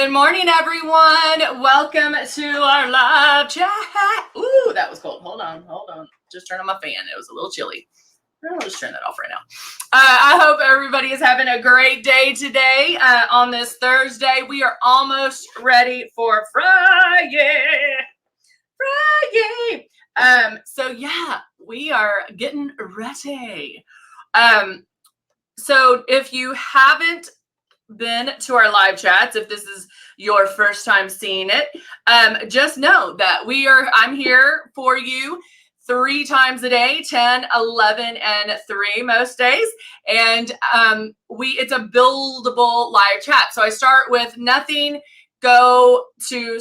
Good morning, everyone. Welcome to our live chat. Ooh, that was cold. Hold on. Just turn on my fan. It was a little chilly. I'll just turn that off right now. I hope everybody is having a great day today on this Thursday. We are almost ready for Friday. So yeah, we are getting ready. So if you haven't been to our live chats, if this is your first time seeing it, just know that I'm here for you 3 times a day, 10, 11, and 3 most days. And it's a buildable live chat. So I start with nothing, go to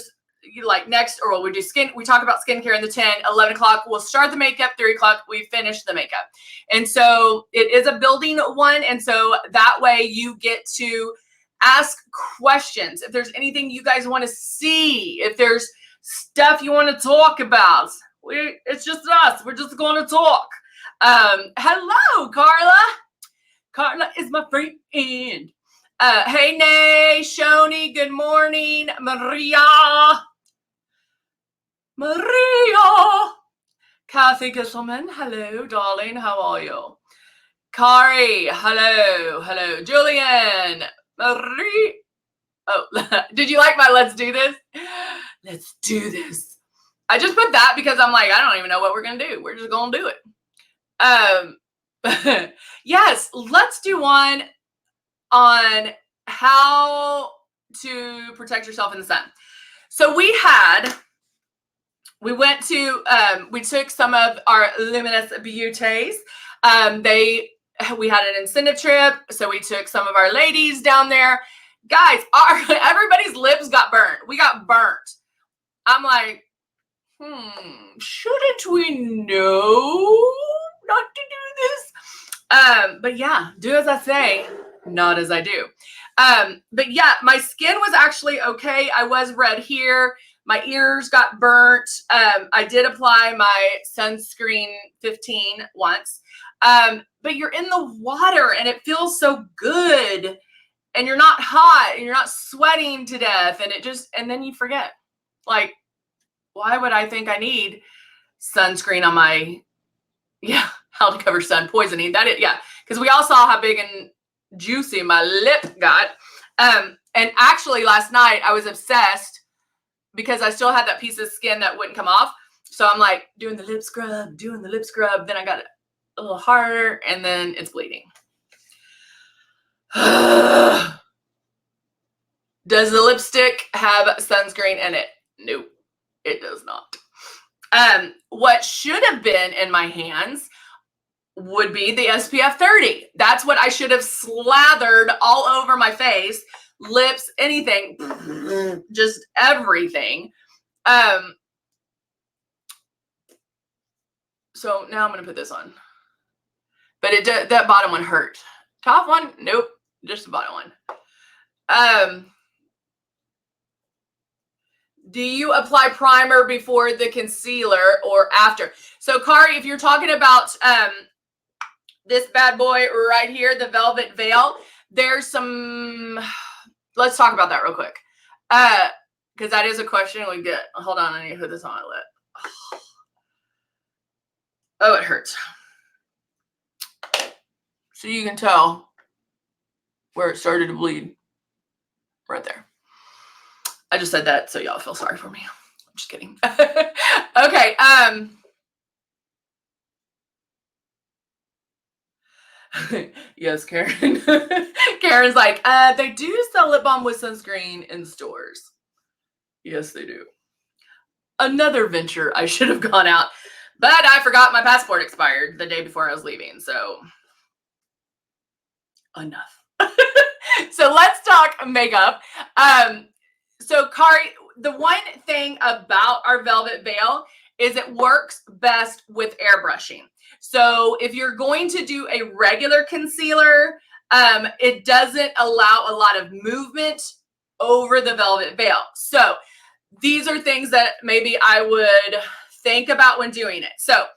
next, or we do skin, we talk about skincare in the 10, 11 o'clock, we'll start the makeup, 3 o'clock, we finish the makeup. And so it is a building one. And so that way you get to ask questions. If there's anything you guys want to see, if there's stuff you want to talk about, it's just us. We're just going to talk. Hello, Carla. Carla is my friend. Hey, Nay, Shoni, good morning. Maria. Kathy Gisselman, hello, darling. How are you? Kari, hello. Julian, Marie. Oh, did you like my let's do this? Let's do this. I just put that because I'm like, I don't even know what we're going to do. We're just going to do it. Yes, let's do one on how to protect yourself in the sun. So we took some of our Luminess beauties. We had an incentive trip, so we took some of our ladies down there. Guys, everybody's lips got burnt. We got burnt. I'm like, shouldn't we know not to do this? But yeah, do as I say, not as I do. But yeah, my skin was actually okay. I was red here. My ears got burnt. I did apply my sunscreen 15 once. But you're in the water and it feels so good and you're not hot and you're not sweating to death. And then you forget, like, why would I think I need sunscreen on my, how to cover sun poisoning? Because we all saw how big and juicy my lip got. And actually last night I was obsessed because I still had that piece of skin that wouldn't come off. So I'm like doing the lip scrub. Then I got it a little harder and then it's bleeding. Does the lipstick have sunscreen in it? Nope, it does not. What should have been in my hands would be the SPF 30. That's what I should have slathered all over my face, lips, anything, just everything. So now I'm going to put this on. But that bottom one hurt. Top one, nope, just the bottom one. Do you apply primer before the concealer or after? So Kari, if you're talking about this bad boy right here, the Velvet Veil, there's some, let's talk about that real quick. Because that is a question we get. Hold on, I need to put this on my lip. Oh, it hurts. So you can tell where it started to bleed. Right there. I just said that so y'all feel sorry for me. I'm just kidding. Okay. Yes, Karen. Karen's like, they do sell lip balm with sunscreen in stores. Yes, they do. Another venture I should have gone out, but I forgot my passport expired the day before I was leaving. So enough. So let's talk makeup. So Kari, the one thing about our Velvet Veil is it works best with airbrushing. So if you're going to do a regular concealer, it doesn't allow a lot of movement over the Velvet Veil. So these are things that maybe I would think about when doing it. So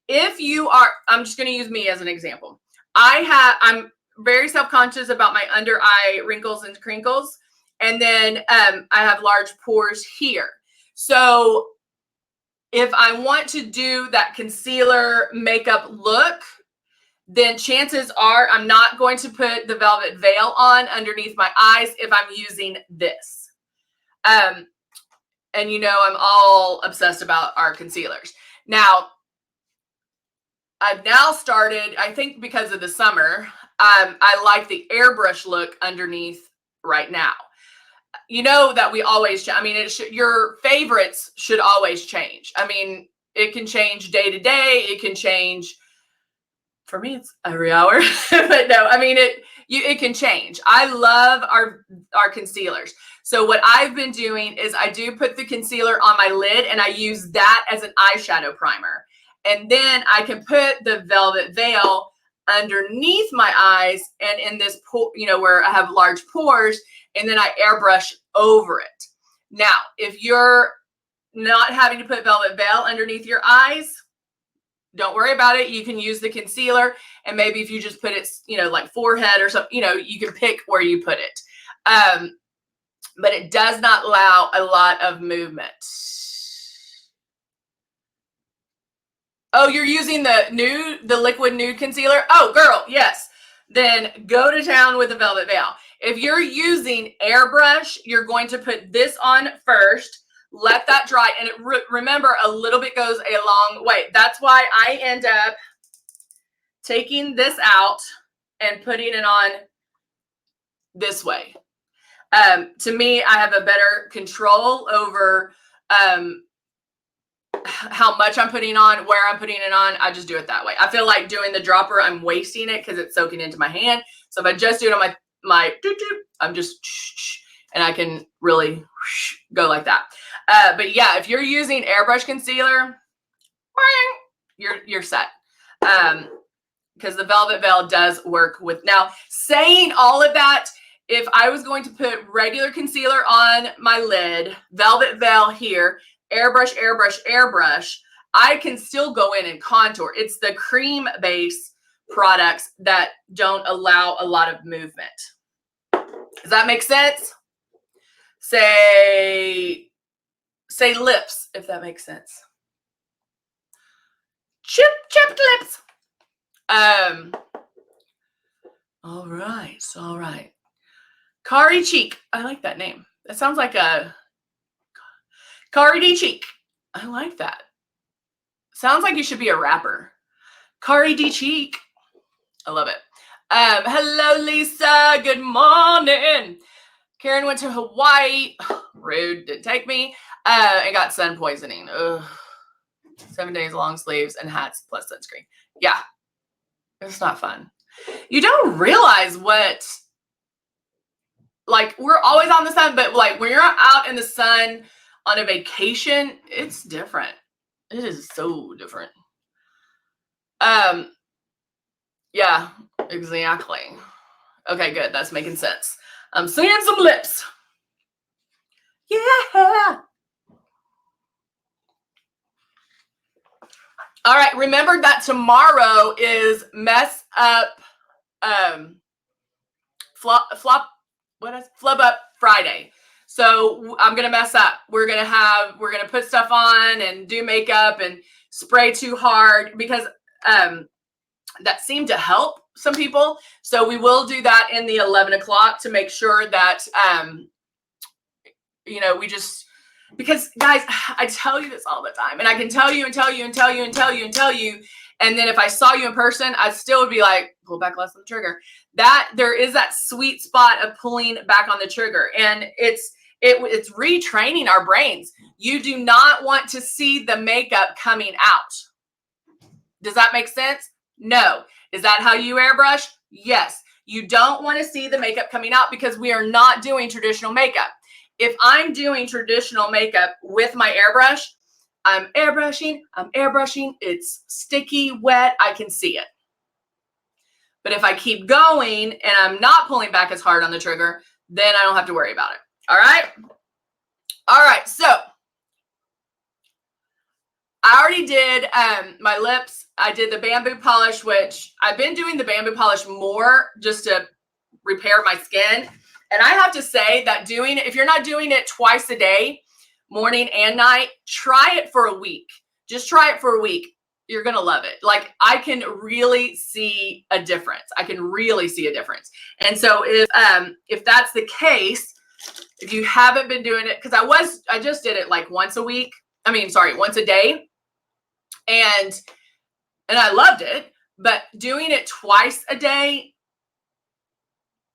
if you are, I'm just going to use me as an example. I'm very self-conscious about my under eye wrinkles and crinkles. And then I have large pores here. So if I want to do that concealer makeup look, then chances are I'm not going to put the Velvet Veil on underneath my eyes if I'm using this. And you know, I'm all obsessed about our concealers. Now, I've now started, I think because of the summer, I like the airbrush look underneath right now. You know that we always, I mean, your favorites should always change. I mean, it can change day to day. It can change, for me, it's every hour. But no, I mean, it can change. I love our concealers. So what I've been doing is I do put the concealer on my lid and I use that as an eyeshadow primer. And then I can put the Velvet Veil underneath my eyes and in this, you know, where I have large pores, and then I airbrush over it. Now, if you're not having to put Velvet Veil underneath your eyes, don't worry about it. You can use the concealer, and maybe if you just put it, you know, like forehead or something, you know, you can pick where you put it. But it does not allow a lot of movement. Oh, you're using the liquid nude concealer? Oh, girl, yes. Then go to town with the Velvet Veil. If you're using airbrush, you're going to put this on first, let that dry, and remember, a little bit goes a long way. That's why I end up taking this out and putting it on this way. To me, I have a better control over how much I'm putting on, where I'm putting it on. I just do it that way. I feel like doing the dropper, I'm wasting it because it's soaking into my hand. So if I just do it on my I'm just, and I can really go like that. But yeah, if you're using airbrush concealer, you're set. Because the Velvet Veil does work with. Now, saying all of that, if I was going to put regular concealer on my lid, Velvet Veil here, airbrush, airbrush, airbrush, I can still go in and contour. It's the cream base products that don't allow a lot of movement. Does that make sense? Say lips, if that makes sense. Chipped lips. All right. Kari Cheek. I like that name. That sounds like a Kari D Cheek. I like that. Sounds like you should be a rapper. Kari D Cheek. I love it. Hello, Lisa. Good morning. Karen went to Hawaii. Rude. Didn't take me. And got sun poisoning. Ugh. 7 days, long sleeves, and hats plus sunscreen. Yeah. It's not fun. You don't realize what, like, we're always on the sun, but like when you're out in the sun on a vacation, it's different. It is so different. Yeah, exactly. Okay, good. That's making sense. I'm seeing some lips. Yeah. All right. Remember that tomorrow is Mess Up, Flub Up Friday. So I'm going to mess up. We're going to put stuff on and do makeup and spray too hard because, that seemed to help some people. So we will do that in the 11 o'clock to make sure that, you know, because guys, I tell you this all the time, and I can tell you and tell you and tell you and tell you and tell you. And then if I saw you in person, I still would be like, pull back less on the trigger. That there is that sweet spot of pulling back on the trigger. And it's retraining our brains. You do not want to see the makeup coming out. Does that make sense? No. Is that how you airbrush? Yes. You don't want to see the makeup coming out because we are not doing traditional makeup. If I'm doing traditional makeup with my airbrush, I'm airbrushing, it's sticky, wet, I can see it. But if I keep going and I'm not pulling back as hard on the trigger, then I don't have to worry about it. All right? All right, so I already did my lips. I did the bamboo polish, which I've been doing the bamboo polish more just to repair my skin. And I have to say that if you're not doing it twice a day, morning and night, try it for a week. Just try it for a week. You're going to love it. Like, I can really see a difference. I can really see a difference. And so if that's the case, if you haven't been doing it, because I just did it like once a day. And I loved it, but doing it twice a day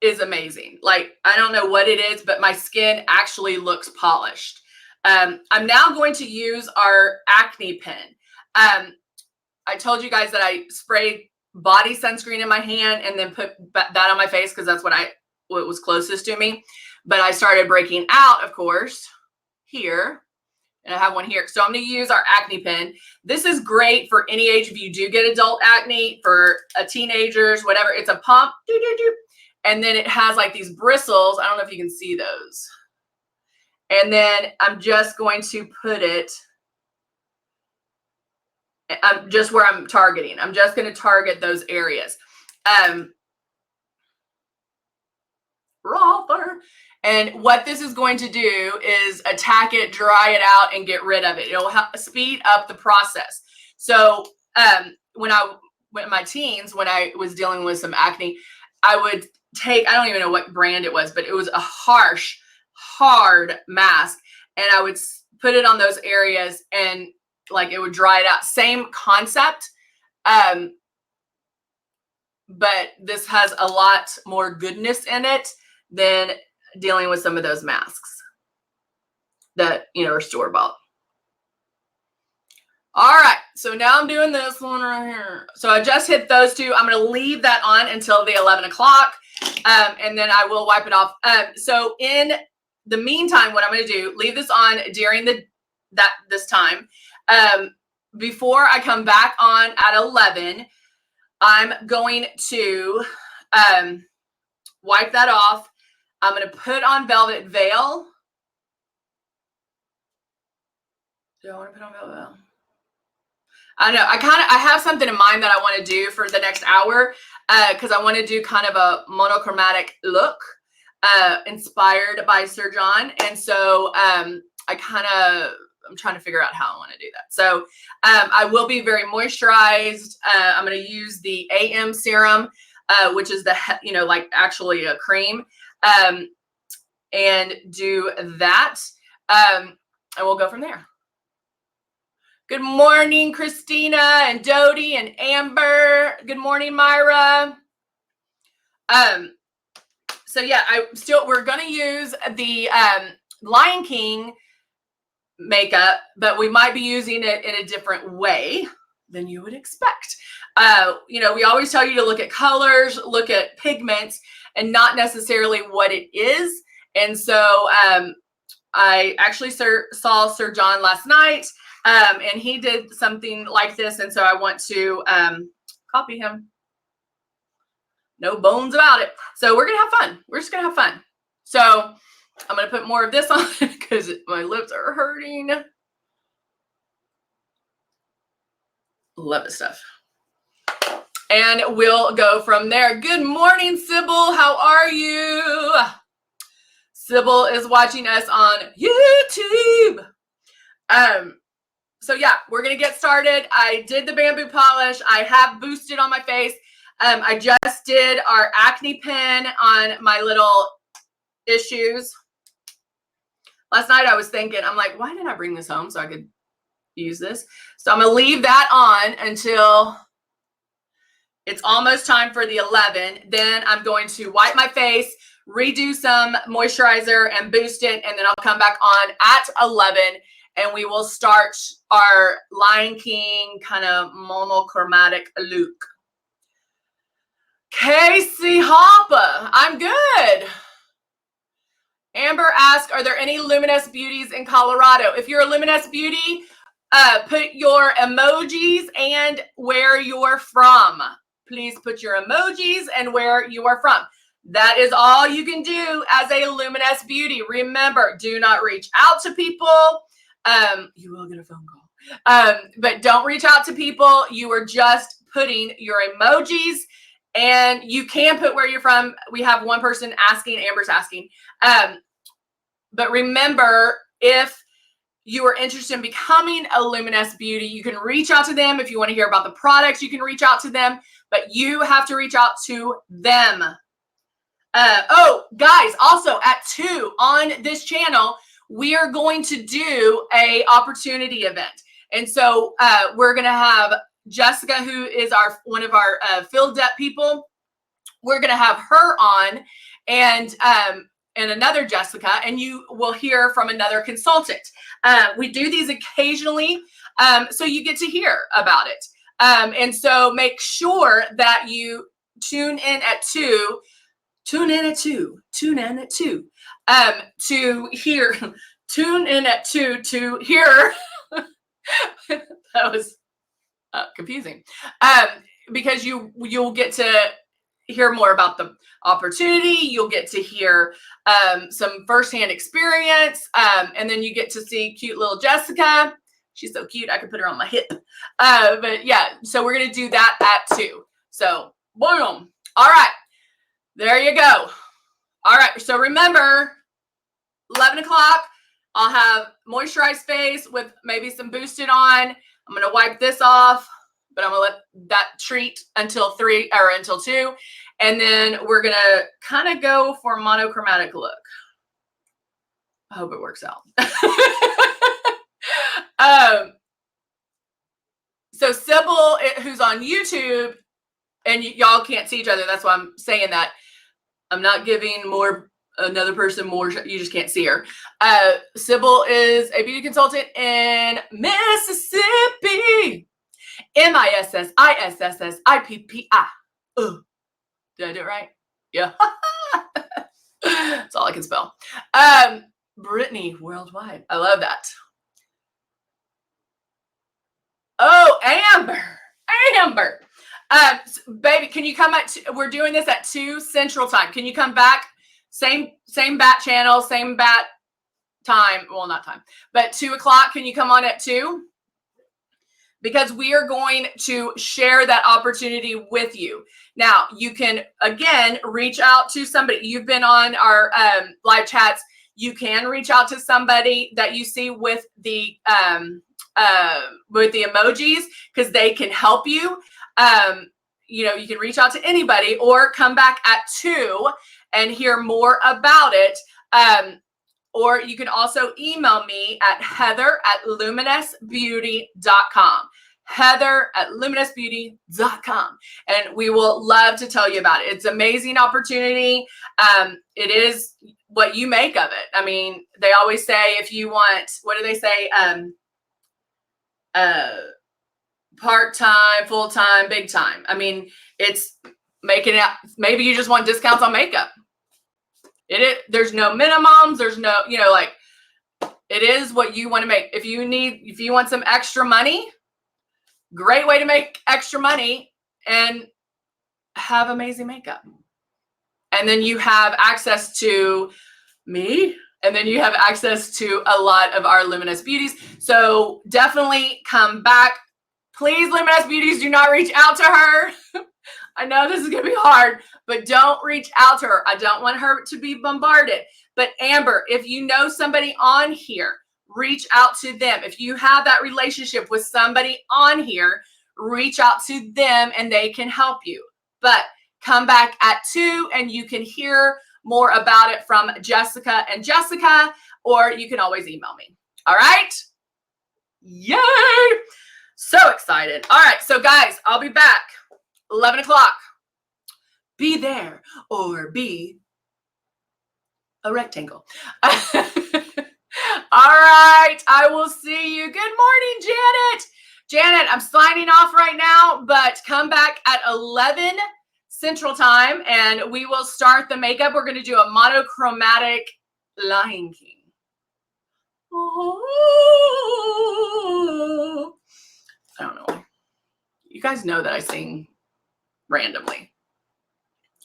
is amazing. Like, I don't know what it is, but my skin actually looks polished. I'm now going to use our acne pen. I told you guys that I sprayed body sunscreen in my hand and then put that on my face because that's what was closest to me. But I started breaking out, of course, here. And I have one here. So I'm going to use our acne pen. This is great for any age. If you do get adult acne, for teenagers, whatever. It's a pump. And then it has like these bristles. I don't know if you can see those. And then I'm just going to put it just where I'm targeting. I'm just going to target those areas. And what this is going to do is attack it, dry it out, and get rid of it. It'll speed up the process. So when my teens, when I was dealing with some acne, I would take, I don't even know what brand it was, but it was a harsh, hard mask. And I would put it on those areas and like it would dry it out. Same concept. But this has a lot more goodness in it than dealing with some of those masks that, are store-bought. All right, so now I'm doing this one right here. So I just hit those two. I'm going to leave that on until the 11 o'clock, and then I will wipe it off. So in the meantime, what I'm going to do, leave this on during this time. Before I come back on at 11, I'm going to wipe that off. I'm going to put on Velvet Veil. Do I want to put on Velvet Veil? I know. I have something in mind that I want to do for the next hour because I want to do kind of a monochromatic look inspired by Sir John. And so I'm trying to figure out how I want to do that. So I will be very moisturized. I'm going to use the AM serum, which is like actually a cream, and do that. And we'll go from there. Good morning, Christina and Dodie and Amber. Good morning, Myra. So yeah, we're going to use the Lion King makeup, but we might be using it in a different way than you would expect. We always tell you to look at colors, look at pigments, and not necessarily what it is. And so I actually saw Sir John last night, and he did something like this. And so I want to copy him. No bones about it. So we're going to have fun. We're just going to have fun. So I'm going to put more of this on because my lips are hurting. Love this stuff. And we'll go from there. Good morning, Sybil. How are you? Sybil is watching us on YouTube. So yeah, we're going to get started. I did the bamboo polish. I have boosted on my face. I just did our acne pen on my little issues. Last night I was thinking, I'm like, why didn't I bring this home so I could use this? So I'm going to leave that on until it's almost time for the 11. Then I'm going to wipe my face, redo some moisturizer and boost it. And then I'll come back on at 11 and we will start our Lion King kind of monochromatic look. Casey Hoppa, I'm good. Amber asked, are there any Luminess beauties in Colorado? If you're a Luminess beauty, put your emojis and where you're from. Please put your emojis and where you are from. That is all you can do as a Luminess beauty. Remember, do not reach out to people. You will get a phone call. But don't reach out to people. You are just putting your emojis And you can put where you're from. We have one person asking, Amber's asking. But remember, if you are interested in becoming a Luminess Beauty, you can reach out to them. If you want to hear about the products, you can reach out to them, but you have to reach out to them. Oh, guys, also at 2 on this channel, we are going to do a opportunity event. And so we're going to have Jessica, who is one of our field dep people. We're going to have her on, and another Jessica, and you will hear from another consultant. We do these occasionally, so you get to hear about it. And so make sure that you tune in at 2. Tune in at 2 to hear. Tune in at 2 to hear. That was confusing. Because you'll get to hear more about the opportunity. You'll get to hear some firsthand experience, and then you get to see cute little Jessica. She's so cute. I could put her on my hip. But yeah, so we're gonna do that at 2. So boom. All right. There you go. All right. So remember, 11 o'clock, I'll have moisturized face with maybe some boosted on. I'm going to wipe this off, but I'm going to let that treat until 3 or until 2. And then we're going to kind of go for a monochromatic look. I hope it works out. So Sybil, who's on YouTube, and y'all can't see each other. That's why I'm saying that. I'm not giving another person more. You just can't see her. Sybil is a beauty consultant in Mississippi. MISSISSSIPPI. Did I do it right? Yeah. That's all I can spell. Brittany worldwide. I love that. Oh, Amber. Baby, can you come we're doing this at 2 Central Time. Can you come back? Same bat channel, same bat time. Well, not time, but 2 o'clock. Can you come on at 2? Because we are going to share that opportunity with you. Now, you can, again, reach out to somebody. You've been on our live chats. You can reach out to somebody that you see with the emojis, because they can help you. You can reach out to anybody, or come back at 2 and hear more about it. Or you can also email me at heather@luminessbeauty.com. heather@luminessbeauty.com. And we will love to tell you about it. It's an amazing opportunity. It is what you make of it. I mean, they always say, if you want, what do they say? Part-time, full-time, big time. I mean, it's making it, maybe you just want discounts on makeup. There's no minimums. There's no, it is what you want to make. If you want some extra money, great way to make extra money and have amazing makeup. And then you have access to me, and then you have access to a lot of our Luminous Beauties. So definitely come back. Please, Luminous Beauties, do not reach out to her. I know this is going to be hard, but don't reach out to her. I don't want her to be bombarded. But Amber, if you know somebody on here, reach out to them. If you have that relationship with somebody on here, reach out to them and they can help you. But come back at 2 and you can hear more about it from Jessica and Jessica, or you can always email me. All right? Yay! So excited. All right. So guys, I'll be back 11 o'clock. Be there or be a rectangle. All right. I will see you. Good morning, Janet. Janet, I'm signing off right now, but come back at 11 Central Time and we will start the makeup. We're going to do a monochromatic Lion King. Oh. I don't know. You guys know that I sing randomly.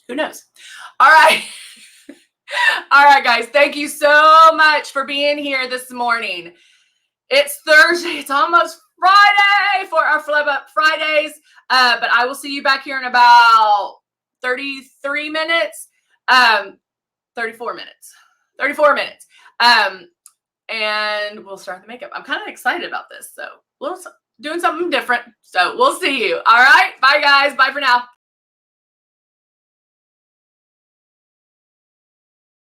Who knows? All right. All right, guys. Thank you so much for being here this morning. It's Thursday. It's almost Friday for our Flub Up Fridays. But I will see you back here in about 33 minutes, 34 minutes, 34 minutes. And we'll start the makeup. I'm kind of excited about this. So we'll doing something different. So we'll see you. All right. Bye guys. Bye for now.